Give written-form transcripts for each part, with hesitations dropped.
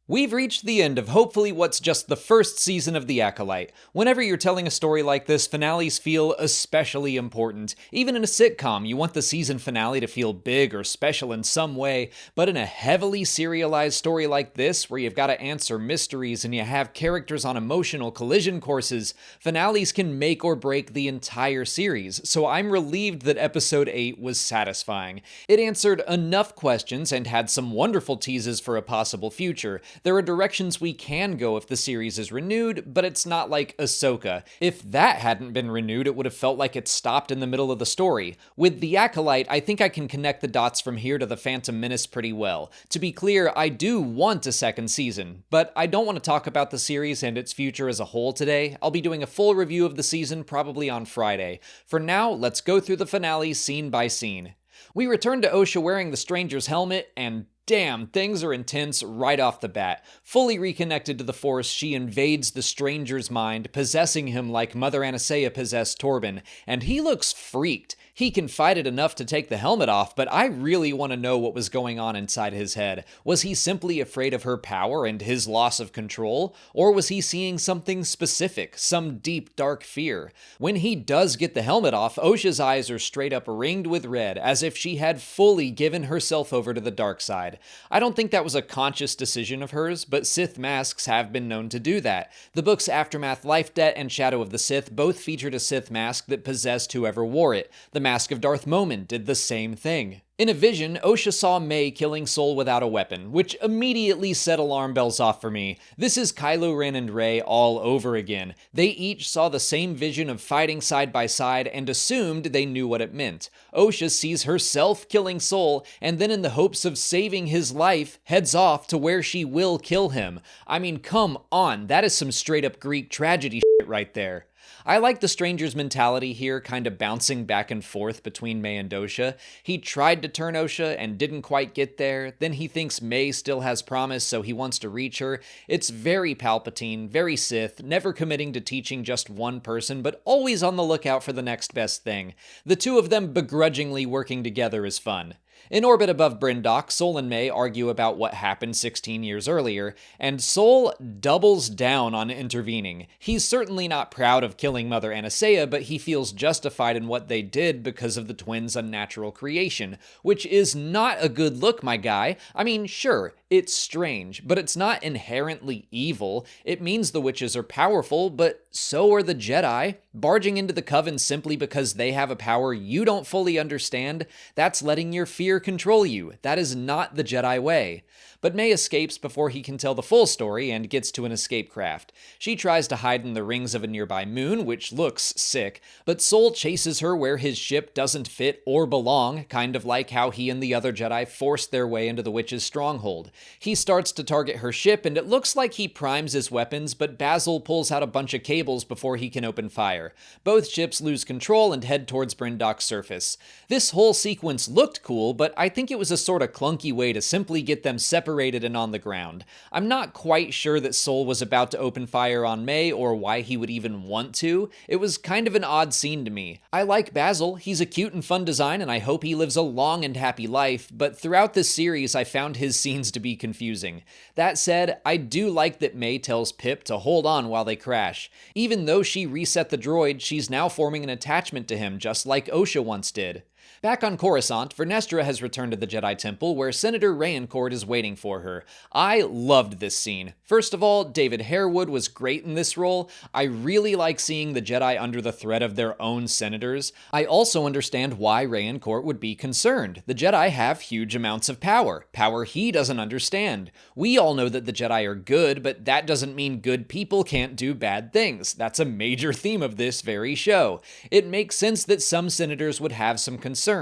We've reached the end of hopefully what's just the first season of The Acolyte. Whenever you're telling a story like this, finales feel especially important. Even in a sitcom, you want the season finale to feel big or special in some way, but in a heavily serialized story like this, where you've got to answer mysteries and you have characters on emotional collision courses, finales can make or break the entire series, so I'm relieved that episode 8 was satisfying. It answered enough questions and had some wonderful teases for a possible future. There are directions we can go if the series is renewed, but it's not like Ahsoka. If that hadn't been renewed, it would have felt like it stopped in the middle of the story. With The Acolyte, I think I can connect the dots from here to The Phantom Menace pretty well. To be clear, I do want a second season, but I don't want to talk about the series and its future as a whole today. I'll be doing a full review of the season probably on Friday. For now, let's go through the finale scene by scene. We return to Osha wearing the stranger's helmet, and damn, things are intense right off the bat. Fully reconnected to the Force, she invades the stranger's mind, possessing him like Mother Anastasia possessed Torben, and he looks freaked. He can fight it enough to take the helmet off, but I really want to know what was going on inside his head. Was he simply afraid of her power and his loss of control? Or was he seeing something specific, some deep, dark fear? When he does get the helmet off, Osha's eyes are straight up ringed with red, as if she had fully given herself over to the dark side. I don't think that was a conscious decision of hers, but Sith masks have been known to do that. The books Aftermath Life Debt and Shadow of the Sith both featured a Sith mask that possessed whoever wore it. The Mask of Darth Momin did the same thing. In a vision, Osha saw May killing Sol without a weapon, which immediately set alarm bells off for me. This is Kylo Ren and Rey all over again. They each saw the same vision of fighting side by side and assumed they knew what it meant. Osha sees herself killing Sol, and then in the hopes of saving his life, heads off to where she will kill him. I mean, come on, that is some straight up Greek tragedy shit right there. I like the stranger's mentality here, kind of bouncing back and forth between May and Osha. He tried to turn Osha and didn't quite get there, then he thinks May still has promise, so he wants to reach her. It's very Palpatine, very Sith, never committing to teaching just one person, but always on the lookout for the next best thing. The two of them begrudgingly working together is fun. In orbit above Bryndock, Sol and May argue about what happened 16 years earlier, and Sol doubles down on intervening. He's certainly not proud of killing Mother Anastasia, but he feels justified in what they did because of the twins' unnatural creation, which is not a good look, my guy. I mean, sure, it's strange, but it's not inherently evil. It means the witches are powerful, but so are the Jedi. Barging into the Coven simply because they have a power you don't fully understand, that's letting your fear control you. That is not the Jedi way. But May escapes before he can tell the full story and gets to an escape craft. She tries to hide in the rings of a nearby moon, which looks sick, but Sol chases her where his ship doesn't fit or belong, kind of like how he and the other Jedi forced their way into the witch's stronghold. He starts to target her ship, and it looks like he primes his weapons, but Basil pulls out a bunch of cables before he can open fire. Both ships lose control and head towards Bryndock's surface. This whole sequence looked cool, but I think it was a sort of clunky way to simply get them separated and on the ground. I'm not quite sure that Sol was about to open fire on May or why he would even want to. It was kind of an odd scene to me. I like Basil, he's a cute and fun design, and I hope he lives a long and happy life, but throughout this series I found his scenes to be confusing. That said, I do like that May tells Pip to hold on while they crash. Even though she reset the droid, she's now forming an attachment to him, just like Osha once did. Back on Coruscant, Vernestra has returned to the Jedi Temple, where Senator Rayancourt is waiting for her. I loved this scene. First of all, David Harewood was great in this role. I really like seeing the Jedi under the threat of their own senators. I also understand why Rayancourt would be concerned. The Jedi have huge amounts of power he doesn't understand. We all know that the Jedi are good, but that doesn't mean good people can't do bad things. That's a major theme of this very show. It makes sense that some senators would have some concerns.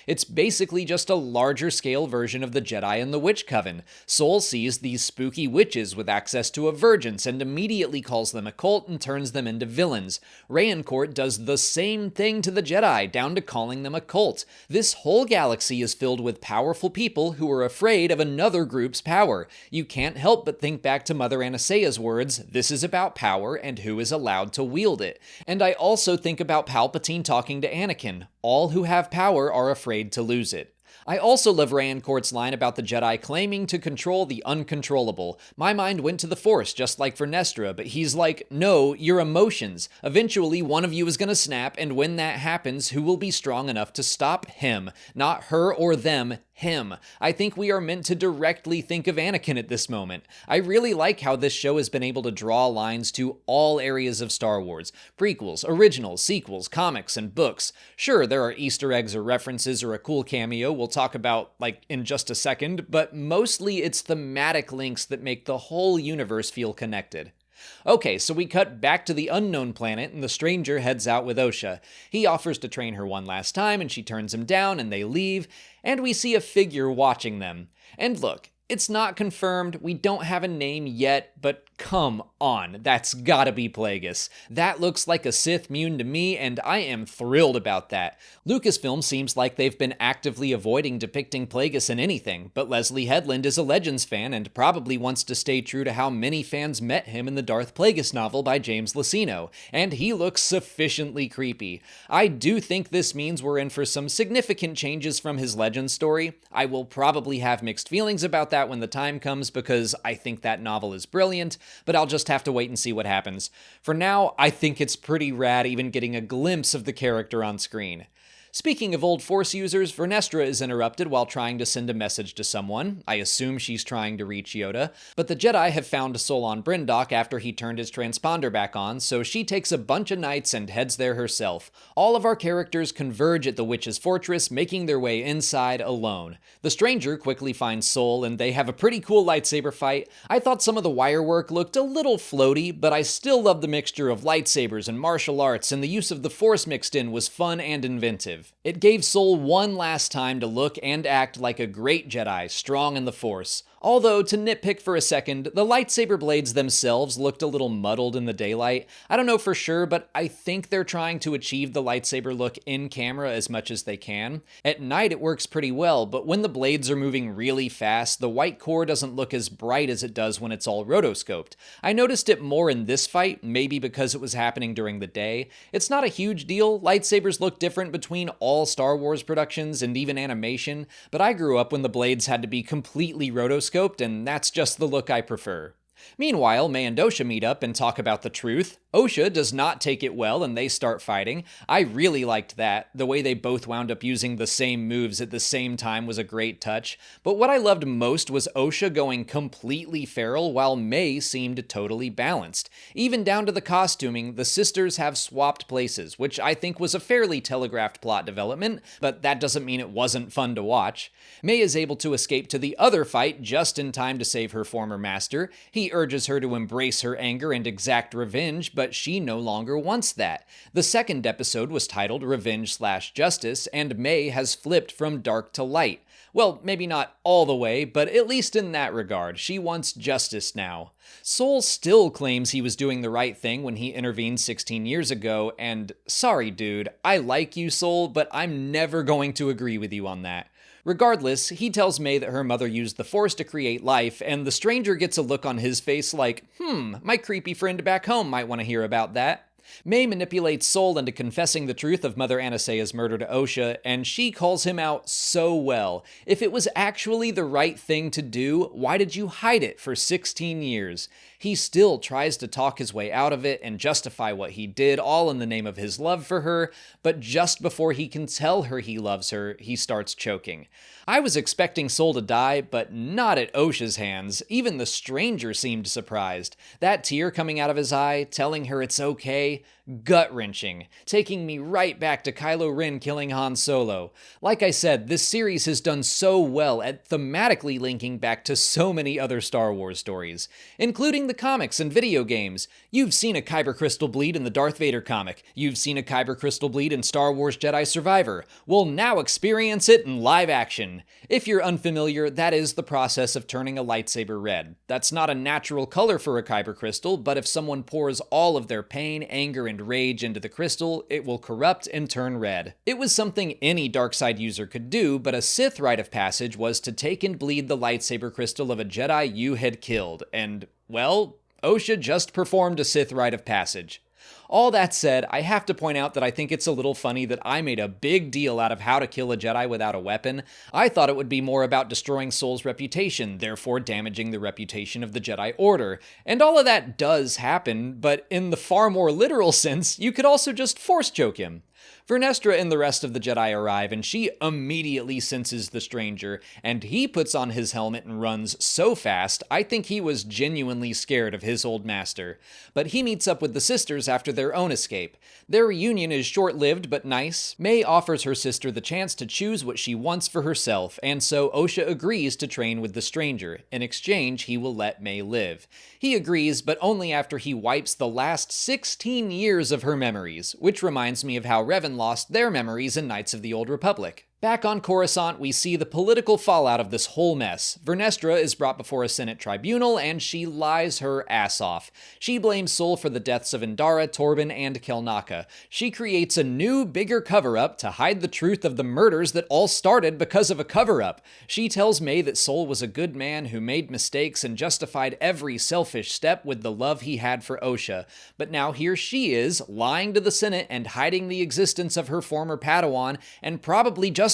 It's basically just a larger scale version of the Jedi and the Witch Coven. Sol sees these spooky witches with access to a vergence and immediately calls them a cult and turns them into villains. Rayancourt does the same thing to the Jedi, down to calling them a cult. This whole galaxy is filled with powerful people who are afraid of another group's power. You can't help but think back to Mother Anastasia's words, this is about power and who is allowed to wield it. And I also think about Palpatine talking to Anakin. All who have power are afraid to lose it. I also love Rayancourt's line about the Jedi claiming to control the uncontrollable. My mind went to the Force, just like Vernestra, but he's like, no, your emotions. Eventually, one of you is gonna snap, and when that happens, who will be strong enough to stop him? Not her or them, him. I think we are meant to directly think of Anakin at this moment. I really like how this show has been able to draw lines to all areas of Star Wars. Prequels, originals, sequels, comics, and books. Sure, there are Easter eggs or references or a cool cameo we'll talk about, in just a second, but mostly it's thematic links that make the whole universe feel connected. Okay, so we cut back to the unknown planet and the stranger heads out with Osha. He offers to train her one last time and she turns him down and they leave, and we see a figure watching them. And look, it's not confirmed, we don't have a name yet, but come on, that's gotta be Plagueis. That looks like a Sith Mune to me, and I am thrilled about that. Lucasfilm seems like they've been actively avoiding depicting Plagueis in anything, but Leslie Headland is a Legends fan and probably wants to stay true to how many fans met him in the Darth Plagueis novel by James Luceno, and he looks sufficiently creepy. I do think this means we're in for some significant changes from his Legends story. I will probably have mixed feelings about that when the time comes because I think that novel is brilliant, but I'll just have to wait and see what happens. For now, I think it's pretty rad even getting a glimpse of the character on screen. Speaking of old Force users, Vernestra is interrupted while trying to send a message to someone. I assume she's trying to reach Yoda. But the Jedi have found Sol on Bryndock after he turned his transponder back on, so she takes a bunch of knights and heads there herself. All of our characters converge at the Witch's Fortress, making their way inside alone. The stranger quickly finds Sol, and they have a pretty cool lightsaber fight. I thought some of the wire work looked a little floaty, but I still love the mixture of lightsabers and martial arts, and the use of the Force mixed in was fun and inventive. It gave Sol one last time to look and act like a great Jedi, strong in the Force. Although, to nitpick for a second, the lightsaber blades themselves looked a little muddled in the daylight. I don't know for sure, but I think they're trying to achieve the lightsaber look in camera as much as they can. At night it works pretty well, but when the blades are moving really fast, the white core doesn't look as bright as it does when it's all rotoscoped. I noticed it more in this fight, maybe because it was happening during the day. It's not a huge deal, lightsabers look different between all Star Wars productions and even animation, but I grew up when the blades had to be completely rotoscoped, and that's just the look I prefer. Meanwhile, May and Osha meet up and talk about the truth. Osha does not take it well and they start fighting. I really liked that. The way they both wound up using the same moves at the same time was a great touch. But what I loved most was Osha going completely feral while May seemed totally balanced. Even down to the costuming, the sisters have swapped places, which I think was a fairly telegraphed plot development, but that doesn't mean it wasn't fun to watch. May is able to escape to the other fight just in time to save her former master. He urges her to embrace her anger and exact revenge, but she no longer wants that. The second episode was titled Revenge/Justice, and May has flipped from dark to light. Well, maybe not all the way, but at least in that regard, she wants justice now. Sol still claims he was doing the right thing when he intervened 16 years ago, and sorry dude, I like you Sol, but I'm never going to agree with you on that. Regardless, he tells May that her mother used the Force to create life, and the stranger gets a look on his face like, my creepy friend back home might want to hear about that. May manipulates Sol into confessing the truth of Mother Anasea's murder to Osha, and she calls him out so well. If it was actually the right thing to do, why did you hide it for 16 years? He still tries to talk his way out of it and justify what he did, all in the name of his love for her, but just before he can tell her he loves her, he starts choking. I was expecting Sol to die, but not at Osha's hands. Even the stranger seemed surprised. That tear coming out of his eye, telling her it's okay, gut-wrenching, taking me right back to Kylo Ren killing Han Solo. Like I said, this series has done so well at thematically linking back to so many other Star Wars stories, including the comics and video games. You've seen a Kyber crystal bleed in the Darth Vader comic. You've seen a Kyber crystal bleed in Star Wars Jedi Survivor. Well, now experience it in live action. If you're unfamiliar, that is the process of turning a lightsaber red. That's not a natural color for a Kyber crystal, but if someone pours all of their pain, anger, and rage into the crystal, it will corrupt and turn red. It was something any darkside user could do, but a Sith rite of passage was to take and bleed the lightsaber crystal of a Jedi you had killed, and, well, Osha just performed a Sith rite of passage. All that said, I have to point out that I think it's a little funny that I made a big deal out of how to kill a Jedi without a weapon. I thought it would be more about destroying Sol's reputation, therefore damaging the reputation of the Jedi Order. And all of that does happen, but in the far more literal sense, you could also just force choke him. Vernestra and the rest of the Jedi arrive, and she immediately senses the stranger, and he puts on his helmet and runs so fast, I think he was genuinely scared of his old master. But he meets up with the sisters after their own escape. Their reunion is short-lived but nice. May offers her sister the chance to choose what she wants for herself, and so Osha agrees to train with the stranger. In exchange, he will let May live. He agrees, but only after he wipes the last 16 years of her memories, which reminds me of how Revan lost their memories in Knights of the Old Republic. Back on Coruscant, we see the political fallout of this whole mess. Vernestra is brought before a Senate tribunal, and she lies her ass off. She blames Sol for the deaths of Indara, Torben, and Kelnaka. She creates a new, bigger cover-up to hide the truth of the murders that all started because of a cover-up. She tells May that Sol was a good man who made mistakes and justified every selfish step with the love he had for Osha. But now here she is, lying to the Senate and hiding the existence of her former Padawan, and probably justifying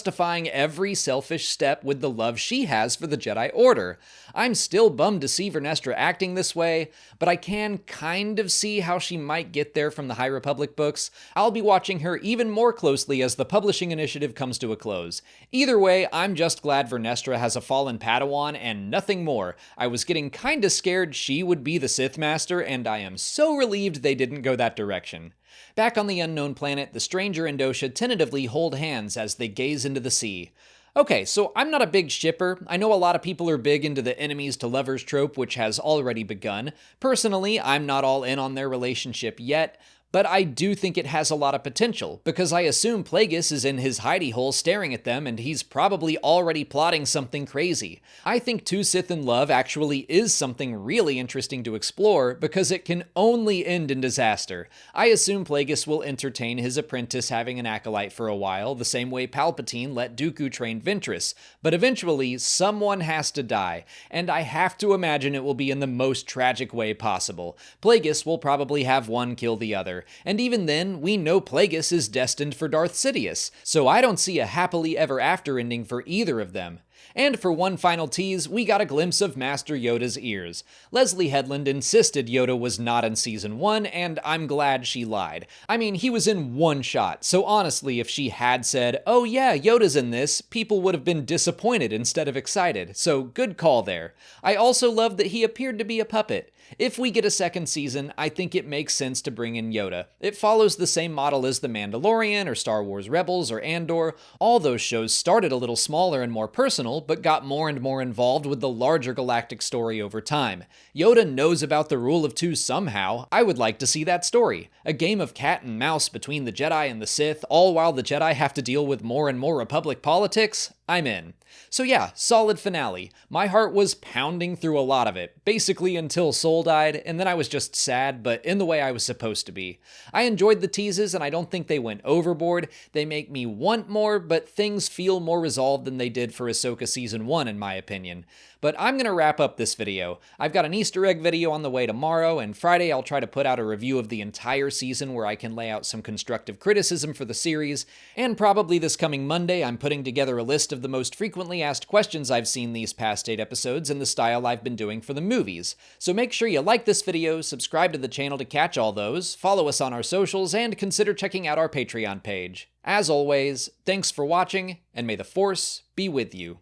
every selfish step with the love she has for the Jedi Order. I'm still bummed to see Vernestra acting this way, but I can kind of see how she might get there from the High Republic books. I'll be watching her even more closely as the publishing initiative comes to a close. Either way, I'm just glad Vernestra has a fallen Padawan and nothing more. I was getting kinda scared she would be the Sith Master, and I am so relieved they didn't go that direction. Back on the unknown planet, the stranger and Osha tentatively hold hands as they gaze into the sea. Okay, so I'm not a big shipper. I know a lot of people are big into the enemies to lovers trope, which has already begun. Personally, I'm not all in on their relationship yet, but I do think it has a lot of potential, because I assume Plagueis is in his hidey hole staring at them, and he's probably already plotting something crazy. I think Two Sith in Love actually is something really interesting to explore, because it can only end in disaster. I assume Plagueis will entertain his apprentice having an acolyte for a while, the same way Palpatine let Dooku train Ventress, but eventually someone has to die, and I have to imagine it will be in the most tragic way possible. Plagueis will probably have one kill the other. And even then, we know Plagueis is destined for Darth Sidious, so I don't see a happily ever after ending for either of them. And for one final tease, we got a glimpse of Master Yoda's ears. Leslie Headland insisted Yoda was not in Season 1, and I'm glad she lied. I mean, he was in one shot, so honestly, if she had said, "Oh yeah, Yoda's in this," people would have been disappointed instead of excited, so good call there. I also love that he appeared to be a puppet. If we get a second season, I think it makes sense to bring in Yoda. It follows the same model as The Mandalorian or Star Wars Rebels or Andor. All those shows started a little smaller and more personal, but got more and more involved with the larger galactic story over time. Yoda knows about the Rule of Two somehow. I would like to see that story. A game of cat and mouse between the Jedi and the Sith, all while the Jedi have to deal with more and more Republic politics? I'm in. So yeah, solid finale. My heart was pounding through a lot of it, basically until Sol died, and then I was just sad, but in the way I was supposed to be. I enjoyed the teases, and I don't think they went overboard. They make me want more, but things feel more resolved than they did for Ahsoka Season 1, in my opinion. But I'm gonna wrap up this video. I've got an Easter egg video on the way tomorrow, and Friday I'll try to put out a review of the entire season where I can lay out some constructive criticism for the series, and probably this coming Monday I'm putting together a list of the most frequently asked questions I've seen these past 8 episodes in the style I've been doing for the movies. So make sure you like this video, subscribe to the channel to catch all those, follow us on our socials, and consider checking out our Patreon page. As always, thanks for watching, and may the Force be with you.